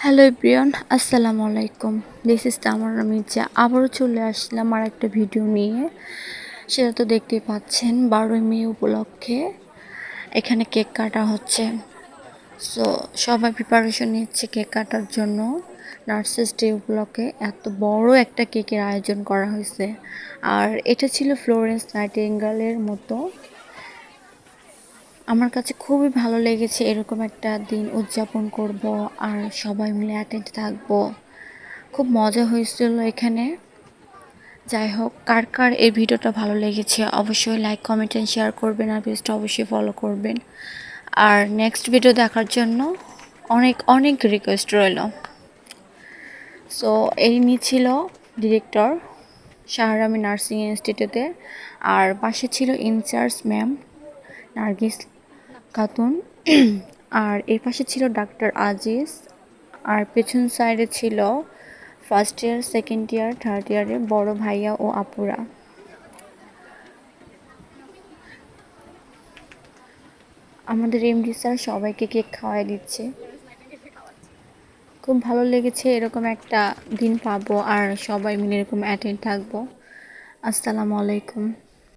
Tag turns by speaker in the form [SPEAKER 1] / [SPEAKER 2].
[SPEAKER 1] Hello everyone, আসসালামু আলাইকুম। This is তামান্না মির্জা। আবারও চলে আসলাম আর একটা ভিডিও নিয়ে। সেটা তো দেখতেই পাচ্ছেন, 12ই মে উপলক্ষে এখানে কেক কাটা হচ্ছে। সো সবাই প্রিপারেশন নিচ্ছে কেক কাটার জন্য। নার্সেস ডে উপলক্ষে এত বড় একটা কেকের আয়োজন করা হয়েছে। আর এটা ছিল ফ্লোরেন্স নাইটিঙ্গেলের মতো। আমার কাছে খুবই ভালো লেগেছে এরকম একটা দিন উদযাপন করব আর সবাই মিলে অ্যাটেন্ড থাকবো। খুব মজা হয়েছিল এখানে। যাই হোক, কার কার এই ভিডিওটা ভালো লেগেছে অবশ্যই লাইক, কমেন্ট অ্যান্ড শেয়ার করবেন, আর পেজটা অবশ্যই ফলো করবেন। আর নেক্সট ভিডিও দেখার জন্য অনেক অনেক রিকোয়েস্ট রইল। সো ইনি ছিল ডিরেক্টর শাহরামি নার্সিং ইনস্টিটিউটে, আর পাশে ছিল ইনচার্জ ম্যাম নার্গিস খাতুন, আর এর পাশে ছিল ডাক্তার আজিজ, আর পেছন সাইডে ছিল first year, second year, third ইয়ারে বড় ভাইয়া ও আপুরা। আমাদের এমডি স্যার সবাইকে কেক খাওয়াই দিচ্ছে। খুব ভালো লেগেছে এরকম একটা দিন পাবো আর সবাই মিলে এরকম অ্যাটেন্ড থাকবো। আসসালামু আলাইকুম।